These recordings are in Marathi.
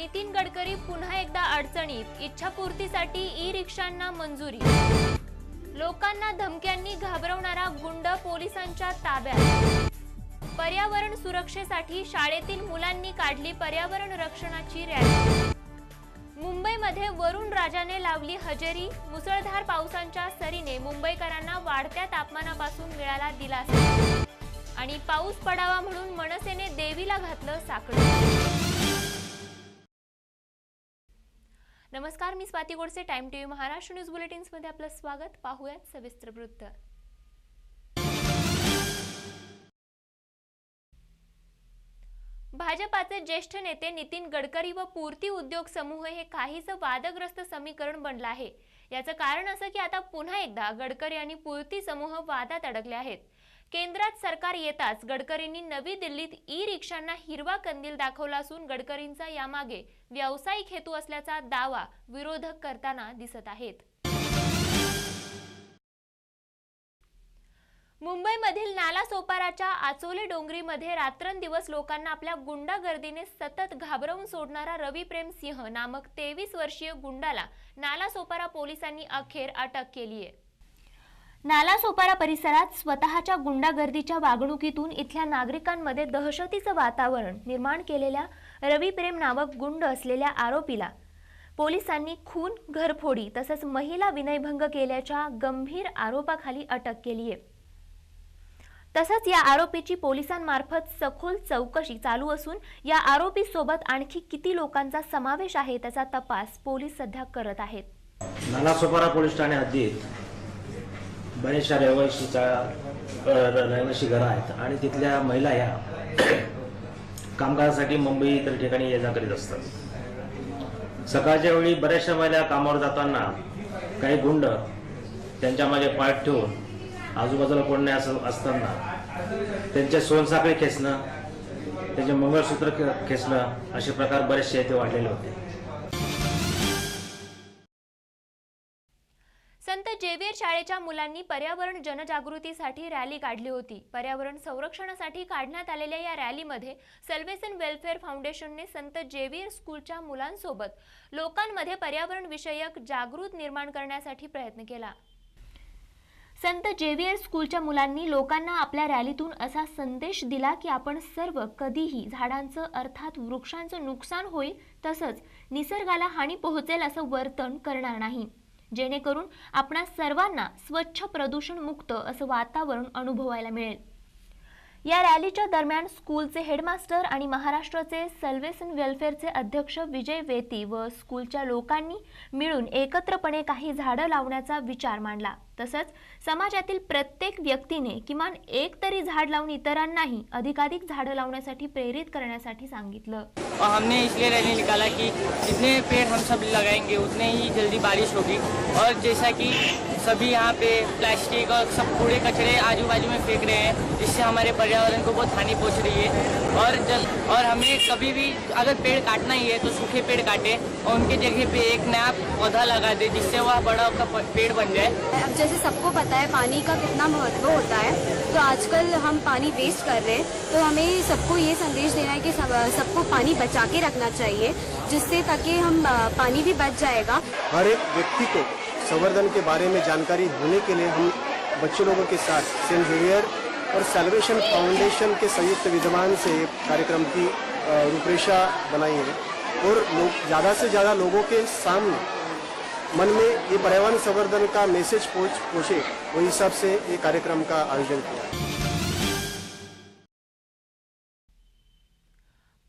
नितीन गडकरी पुन्हा एकदा अडचणीत, इच्छापूर्तीसाठी ई-रिक्षांना मंजुरी। लोकांना धमक्यांनी घाबरवणारा गुंड पोलिसांच्या ताब्यात। पर्यावरण सुरक्षेसाठी शाळेतील मुलांनी काढली पर्यावरण रक्षणाची रॅली। मुंबईमध्ये वरुण राजाने लावली हजेरी, मुसळधार पावसाच्या सरीने मुंबईकरांना वाढत्या तापमानापासून मिळाला दिलासा। आणि पाऊस पडावा म्हणून मनसेने देवीला घातलं साकडं। नमस्कार, मी Swati Godse, Time TV Maharashtra news bulletins मध्ये आपलं स्वागत। पाहूयात सविस्तर वृत्त। भाजपाचे ज्येष्ठ नेते नितीन गडकरी व पूर्ती उद्योग समूह हे काहीच वादग्रस्त समीकरण बनलं आहे। याचं कारण असं की आता पुन्हा एकदा गडकरी आणि पूर्ती समूह वादात अडकले आहेत। केंद्रात सरकार येताच गडकरींनी नवी दिल्लीत ई-रिक्षांना हिरवा कंदील दाखवला असून गडकरींचा यामागे व्यावसायिक हेतू असल्याचा दावा विरोधक करताना दिसत आहेत। मुंबईमधील नालासोपाराच्या आचोले डोंगरीमध्ये रात्रंदिवस लोकांना आपल्या गुंडागर्दीने सतत घाबरवून सोडणारा रवी प्रेम सिंह नामक 23 वर्षीय गुंडाला नालासोपारा पोलिसांनी अखेर अटक केली आहे। नालासोपारा परिसरात स्वतःच्या गुंडागर्दीच्या वागणुकीतून इथल्या नागरिकांमध्ये दहशतीचं वातावरण निर्माण केलेल्या रवी प्रेम नामक गुंड असलेल्या आरोपीला पोलिसांनी खून, घरफोडी तसंच महिला विनयभंग केल्याच्या गंभीर आरोपाखाली अटक केली आहे। तसंच या आरोपीची पोलिसांमार्फत सखोल चौकशी चालू असून या आरोपी सोबत आणखी किती लोकांचा समावेश आहे त्याचा तपास पोलीस सध्या करत आहेत। नालासोपारा पोलीस ठाणे हद्दीत बरेचशा रहिवासी घरं आहेत आणि तिथल्या महिला या कामकाजासाठी मुंबई इतर ठिकाणी ये जा करीत असतात। सकाळच्या वेळी बऱ्याचशा महिला कामावर जाताना काही गुंड त्यांच्या मागे पाठ ठेवून आजूबाजूला कोण नाही असं असताना त्यांचे सोनसाखळी खेचणं, त्यांचे मंगळसूत्र खेचणं असे प्रकार बरेचसे येथे वाढलेले होते। संत जेवियर शाळेच्या मुलांनी पर्यावरण जनजागृतीसाठी रॅली काढली होती। पर्यावरण संरक्षणासाठी काढण्यात आलेल्या या रॅलीमध्ये सल्वेशन वेलफेअर फाउंडेशनने संत जेवियर स्कूलच्या मुलांसोबत लोकांमध्ये पर्यावरण विषयक जागृती निर्माण करण्यासाठी प्रयत्न केला। संत जेवियर स्कूलच्या मुलांनी लोकांना आपल्या रॅलीतून असा संदेश दिला की आपण सर्व कधीही झाडांचं अर्थात वृक्षांचं नुकसान होईल तसंच निसर्गाला हानी पोहोचेल असं वर्तन करणार नाही, जेणेकरून आपणा सर्वांना स्वच्छ प्रदूषण मुक्त असं वातावरण अनुभवायला मिळेल। या रॅलीच्या दरम्यान स्कूलचे हेडमास्टर आणि महाराष्ट्राचे सल्वेशन वेलफेअरचे अध्यक्ष विजय वेती व स्कूलच्या लोकांनी मिळून एकत्रपणे काही झाडं लावण्याचा विचार मांडला। तसंच समाजातील प्रत्येक व्यक्तीने किमान एक तरी झाड लावून इतरांनाही अधिकाधिक झाडं लावण्यासाठी प्रेरित करण्यासाठी सांगितलं। हमने इसलिए रैली निकाला कि जितने पेड़ हम सब लगाएंगे उतने ही जल्दी बारिश होगी। और जैसा कि सभी यहाँ पे प्लास्टिक और सब कूड़े कचरे आजू बाजू में फेंक रहे हैं, जिससे हमारे पर्यावरण को बहुत हानि पहुँच रही है। और हमें कभी भी अगर पेड़ काटना ही है तो सूखे पेड़ काटे और उनके जगह पे एक नया पौधा लगा दे, जिससे वह बड़ा पेड़ बन जाए। अब जैसे सबको पता है पानी का कितना महत्व होता है, तो आजकल हम पानी वेस्ट कर रहे हैं, तो हमें सबको ये संदेश देना है कि सबको पानी बचा के रखना चाहिए, जिससे ताकि हम पानी भी बच जाएगा। हर एक व्यक्ति को संवर्धन के बारे में जानकारी होने के लिए हम बच्चे लोगों के साथ सेंट जेवियर और सैल्वेशन फाउंडेशन के संयुक्त विद्यमान से कार्यक्रम की रूपरेखा बनाई है और लोग ज़्यादा से ज़्यादा लोगों के सामने मन में ये पर्यावरण संवर्धन का मैसेज पहुँचे, वही हिसाब से ये कार्यक्रम का आयोजन किया।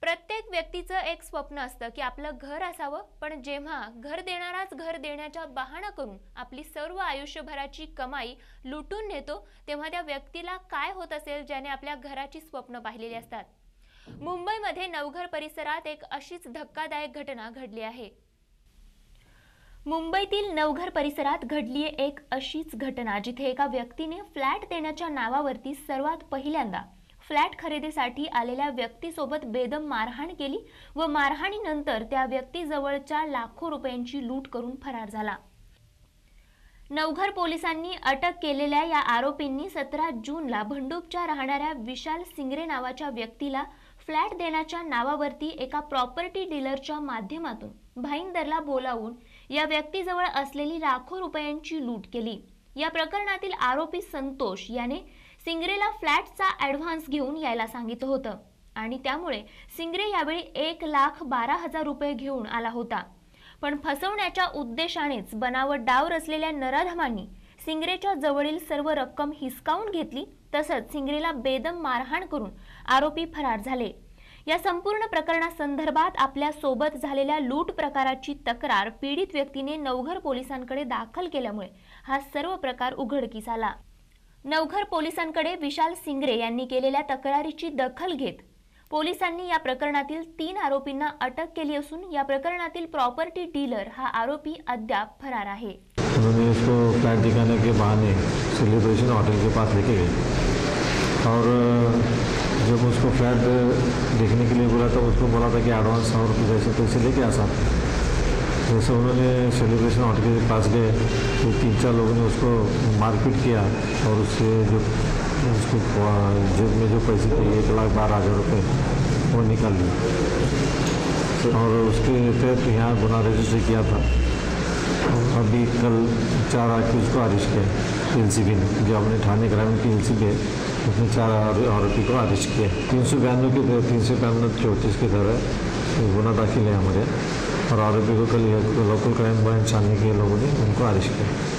प्रत्येक व्यक्तीचं एक स्वप्न असतं की आपलं घर असावं, पण जेव्हा घर देणाराच घर देण्याचा बहाणा करून आपली सर्व आयुष्यभराची कमाई लुटून नेतो तेव्हा त्या व्यक्तीला काय होत असेल ज्याने आपल्या घराची स्वप्न पाहिलेली असतात। मुंबईमध्ये नवघर परिसरात एक अशीच धक्कादायक घटना घडली आहे। मुंबईतील नवघर परिसरात घडली एक अशीच घटना जिथे एका व्यक्तीने फ्लॅट देण्याच्या नावावरती सर्वात पहिल्यांदा फ्लॅट खरेदीसाठी आलेल्या व्यक्तीसोबत बेदम मारहाण केली व मारहाणीनंतर त्या व्यक्तीजवळच्या लाखो रुपयांची लूट करून फरार झाला। नवघर पोलिसांनी अटक केलेल्या या आरोपींनी 17 जूनला भंडूपच्या राहणाऱ्या विशाल सिंगरे नावाच्या व्यक्तीला फ्लॅट देण्याच्या नावावरती एका प्रॉपर्टी डीलरच्या माध्यमातून भाईंदरला बोलावून या व्यक्तीजवळ असलेली लाखो रुपयांची लूट केली। या प्रकरणातील आरोपी संतोष याने सिंगरेला फ्लॅटचा ॲडव्हान्स घेऊन यायला सांगितलं होतं आणि त्यामुळे सिंगरे यावेळी 1,12,000 रुपये घेऊन आला होता। पण फसवण्याच्या उद्देशानेच बनावट डाव रचलेल्या नराधमांनी सिंगरेच्या जवळील सर्व रक्कम हिसकावून घेतली। तसंच सिंगरेला बेदम मारहाण करून आरोपी फरार झाले। या संपूर्ण प्रकरणासंदर्भात आपल्या सोबत झालेल्या लूट प्रकाराची तक्रार पीडित व्यक्तीने नवघर पोलिसांकडे दाखल केल्यामुळे हा सर्व प्रकार उघडकीस आला। नवघर पोलिसांकडे विशाल सिंगरे यांनी केलेल्या तक्रारीची दखल घेत पोलिसांनी या प्रकरणातील 3 आरोपींना अटक केली असून या प्रकरणातील प्रॉपर्टी डीलर हा आरोपी अद्याप फरार आहे। उन्होंने इसको फ्लैट दिखाने के बहाने सेलिब्रेशन होटल के पास लेके गए और जब उसको फ्लैट देखने के लिए बोला तो उसको बोला था कि एडवांस 100 रुपये जैसे पैसे लेके आ सकते। जैसे उन्होंने सेलिब्रेशन होटल के पास गए तो 3-4 लोगों ने उसको मारपीट किया और उससे जो उसको जेब में जो पैसे थे 1,12,000 रुपये वो निकाल लिए और उसके तहत यहाँ गुनाह रजिस्टर किया था। अभी कल 4 आदमी उसको अरेस्ट किया PLCB ने, जो अपने थाने ग्रामीण PLCB है उसने 4 आरोपी को अरेस्ट किया। 392 के तहत 334 के तहत गुना दाखिल है हमारे और आरोपी को कल लोकल क्राइम ब्रांच छानने के लोगों ने उनको अरेस्ट किया।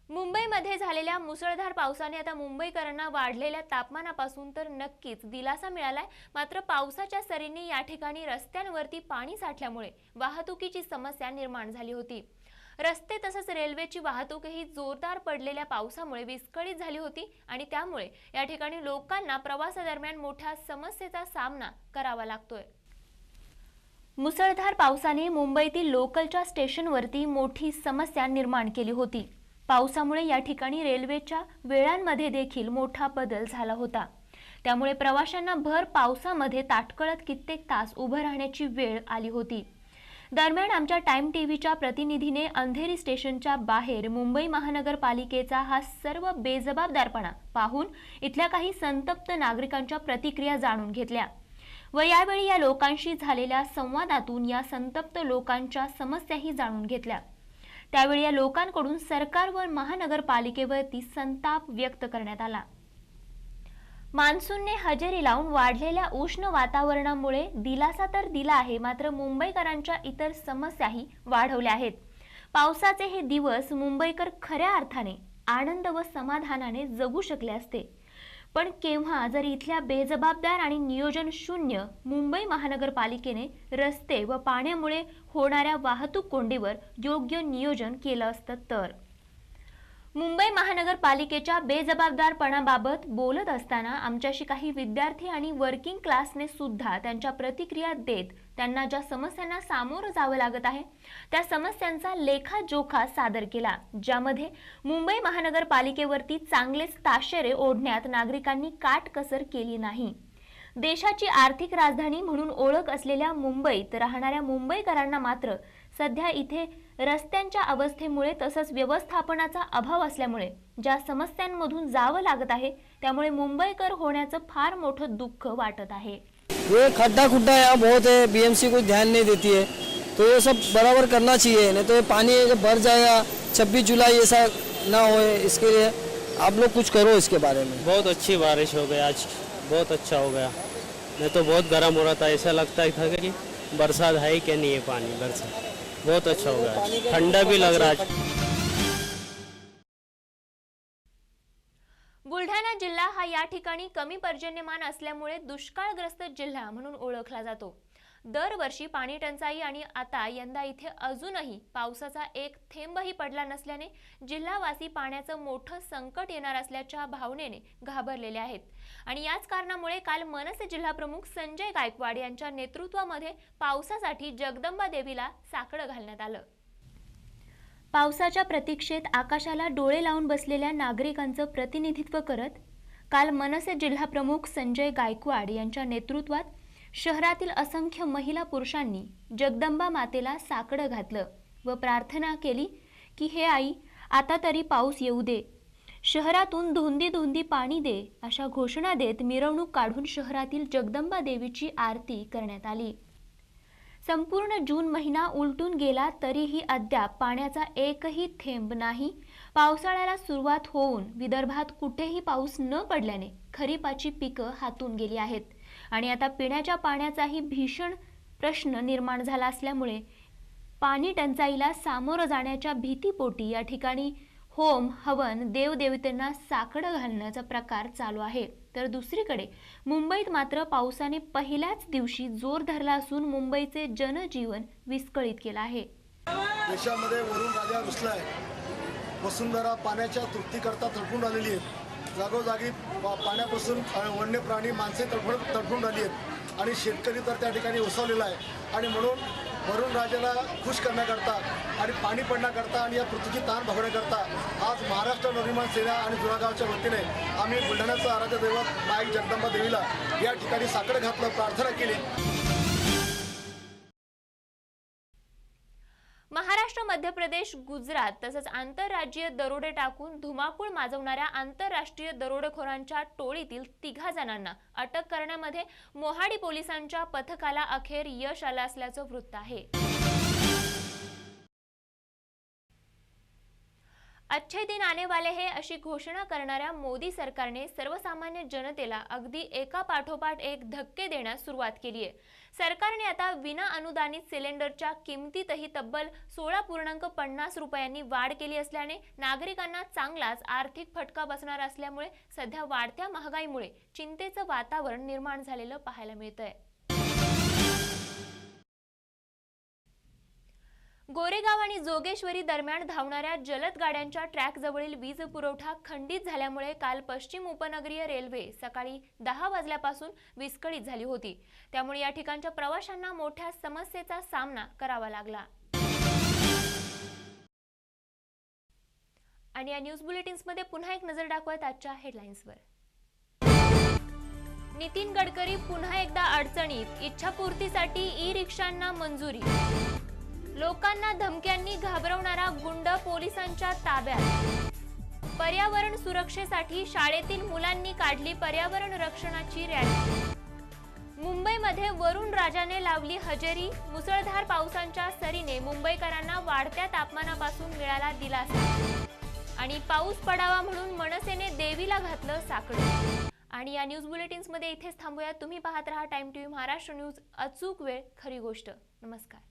मुंबईमध्ये झालेल्या मुसळधार पावसाने आता मुंबईकरांना वाढलेल्या तापमानापासून तर नक्कीच दिलासा मिळालाय। मात्र पावसाच्या सरींनी या ठिकाणी रस्त्यांवरती पाणी साठल्यामुळे वाहतुकीची समस्या निर्माण झाली होती। रस्ते तसंच रेल्वेची वाहतूकही जोरदार पडलेल्या पावसामुळे विस्कळीत झाली होती आणि त्यामुळे या ठिकाणी लोकांना प्रवासादरम्यान मोठ्या समस्येचा सामना करावा लागतोय। मुसळधार पावसाने मुंबईतील लोकलच्या स्टेशनवरती मोठी समस्या निर्माण केली होती। पावसामुळे या ठिकाणी रेल्वेच्या वेळांमध्ये देखील मोठा बदल झाला होता। त्यामुळे प्रवाशांना भर पावसामध्ये ताटकळत कित्येक तास उभं राहण्याची वेळ आली होती। दरम्यान आमच्या टाइम टीव्हीच्या प्रतिनिधीने अंधेरी स्टेशनच्या बाहेर मुंबई महानगरपालिकेचा हा सर्व बेजबाबदारपणा पाहून इथल्या काही संतप्त नागरिकांच्या प्रतिक्रिया जाणून घेतल्या व यावेळी या लोकांशी झालेल्या संवादातून या संतप्त लोकांच्या समस्याही जाणून घेतल्या। त्यावेळी या लोकांकडून सरकार व महानगरपालिकेवरती संताप व्यक्त करण्यात आला। मान्सूनने हजेरी लावून वाढलेल्या उष्ण वातावरणामुळे दिलासा तर दिला आहे, मात्र मुंबईकरांच्या इतर समस्याही वाढवल्या आहेत। पावसाचे हे दिवस मुंबईकर खऱ्या अर्थाने आनंद व समाधानाने जगू शकले असते, पण केव्हा जर इथल्या बेजबाबदार आणि नियोजन शून्य मुंबई महानगरपालिकेने रस्ते व पाण्यामुळे होणाऱ्या वाहतूक कोंडीवर योग्य नियोजन केलं असतं तर। मुंबई महानगरपालिकेच्या बेजबाबदारपणाबाबत बोलत असताना आमच्याशी काही विद्यार्थी आणि वर्किंग क्लासने सुद्धा त्यांच्या प्रतिक्रिया देत त्यांना ज्या समस्यांना सामोरं जावं लागत आहे त्या समस्यांचा लेखाजोखा सादर केला, ज्यामध्ये मुंबई महानगरपालिकेवरती चांगलेच ताशेरे ओढण्यात नागरिकांनी काटकसर केली नाही। देशाची आर्थिक राजधानी म्हणून ओळख असलेल्या मुंबईत राहणाऱ्या मुंबईकरांना मात्र सध्या इथे रस्त्यांच्या अवस्थेमुळे तसंच व्यवस्थापनाचा अभाव असल्यामुळे ज्या समस्यांमधून जावं लागत आहे त्यामुळे मुंबईकर होण्याचं फार मोठं दुःख वाटत आहे। ये खड्डा खुड्डा यहाँ बहुत है, BMC को ध्यान नहीं देती है, तो ये सब बराबर करना चाहिए, नहीं तो ये पानी जब भर जाएगा 26 जुलाई ऐसा ना हो, इसके लिए आप लोग कुछ करो इसके बारे में। बहुत अच्छी बारिश हो गई आज, बहुत अच्छा हो गया, नहीं तो बहुत गर्म हो रहा था। ऐसा लगता था कि बरसात है क्या नहीं है, पानी बरसात बहुत अच्छा हो गया, ठंडा भी लग रहा है। बुलढाणा जिल्हा हा या ठिकाणी कमी पर्जन्यमान असल्यामुळे दुष्काळग्रस्त जिल्हा म्हणून ओळखला जातो। दरवर्षी पाणी टंचाई आणि आता यंदा इथे अजूनही पावसाचा एक थेंबही पडला नसल्याने जिल्हावासी पाण्याचं मोठं संकट येणार असल्याच्या भावनेने घाबरलेले आहेत आणि याच कारणामुळे काल मनसे जिल्हाप्रमुख संजय गायकवाड यांच्या नेतृत्वामध्ये पावसासाठी जगदंबा देवीला साकडं घालण्यात आलं। पावसाच्या प्रतीक्षेत आकाशाला डोळे लावून बसलेल्या नागरिकांचं प्रतिनिधित्व करत काल मनसे जिल्हाप्रमुख संजय गायकवाड यांच्या नेतृत्वात शहरातील असंख्य महिला पुरुषांनी जगदंबा मातेला साकडं घातलं व प्रार्थना केली की हे आई आता तरी पाऊस येऊ दे। शहरातून धोंदी धोंदी पाणी दे अशा घोषणा देत मिरवणूक काढून शहरातील जगदंबा देवीची आरती करण्यात आली। संपूर्ण जून महिना उलटून गेला तरीही अद्याप पाण्याचा एकही थेंब नाही। पावसाळ्याला सुरुवात होऊन विदर्भात कुठेही पाऊस न पडल्याने खरीपाची पिकं हातून गेली आहेत आणि आता पिण्याच्या पाण्याचाही भीषण प्रश्न निर्माण झाला असल्यामुळे पाणी टंचाईला सामोरं जाण्याच्या भीतीपोटी या ठिकाणी होम हवन देवदेवतेंना साकडं घालण्याचा प्रकार चालू आहे। तर दुसरीकडे मुंबईत मात्र पावसाने पहिल्याच दिवशी जोर धरला असून मुंबईचे जनजीवन विस्कळीत केलं आहे। देशामध्ये वरून राजा रुसलाय, वसुंधरा पाण्याच्या तृप्तीकरता तडफून आलेली आहे। जागोजागी पाण्यापासून वन्य प्राणी माणसे तडफून राहिली आहेत आणि शेतकरी तर त्या ठिकाणी ओसावलेला आहे आणि म्हणून वरून राजाला खुश करण्याकरता आणि पाणी पडण्याकरता आणि या पृथ्वीची ताण भागवण्याकरता आज महाराष्ट्र नवनिर्माण सेना आणि जुनागावच्या वतीने आम्ही बुलढाण्याचं आराध्य दैवत माई जगदंबा देवीला या ठिकाणी साकडं घातलं, प्रार्थना केली। महाराष्ट्र, मध्य प्रदेश, गुजरात तसंच आंतरराज्यीय दरोडे टाकून धुमाकूळ माजवणाऱ्या आंतरराष्ट्रीय दरोडेखोरांच्या टोळीतील 3 जणांना अटक करण्यामध्ये मोहाडी पोलिसांच्या पथकाला अखेर यश आलं असल्याचं वृत्त आहे। अच्छे दिन आने वाले हैं अशी घोषणा करणाऱ्या मोदी सरकारने सर्वसामान्य जनतेला अगदी एका पाठोपाठ एक धक्के देण्यास सुरुवात केली आहे। सरकारने आता विना अनुदानित सिलेंडरच्या किमतीतही तब्बल 16.50 रुपयांनी वाढ केली असल्याने नागरिकांना चांगलाच आर्थिक फटका बसणार असल्यामुळे सध्या वाढत्या महागाईमुळे चिंतेचं वातावरण निर्माण झालेलं पाहायला मिळतंय। गोरेगाव आणि जोगेश्वरी दरम्यान धावणाऱ्या जलद गाड्यांच्या ट्रॅकजवळील वीज पुरवठा खंडित झाल्यामुळे काल पश्चिम उपनगरीय रेल्वे सकाळी 10 वाजल्यापासून विस्कळीत झाली होती। त्यामुळे या ठिकाणच्या प्रवाशांना मोठ्या समस्येचा सामना करावा लागला। आणि या न्यूज बुलेटिन्समध्ये पुन्हा एक नजर टाकूयात आजच्या हेडलाईन्सवर। नितीन गडकरी पुन्हा एकदा अडचणीत, इच्छापूर्तीसाठी ई-रिक्षांना मंजुरी। लोकांना धमक्यांनी घाबरवणारा गुंड पोलिसांच्या ताब्यात। पर्यावरण सुरक्षेसाठी शाळेतील मुलांनी काढली पर्यावरण रक्षणाची रॅली। मुंबईमध्ये वरुण राजाने लावली हजेरी, मुसळधार पावसांच्या सरीने मुंबईकरांना वाढत्या तापमानापासून मिळाला दिलासा। आणि पाऊस पडावा म्हणून मनसेने देवीला घातलं साकडं। आणि या न्यूज बुलेटिन्समध्ये इथेच थांबूया। तुम्ही पाहत रहा टाइम टीव्ही महाराष्ट्र न्यूज, अचूक वेळ खरी गोष्ट। नमस्कार।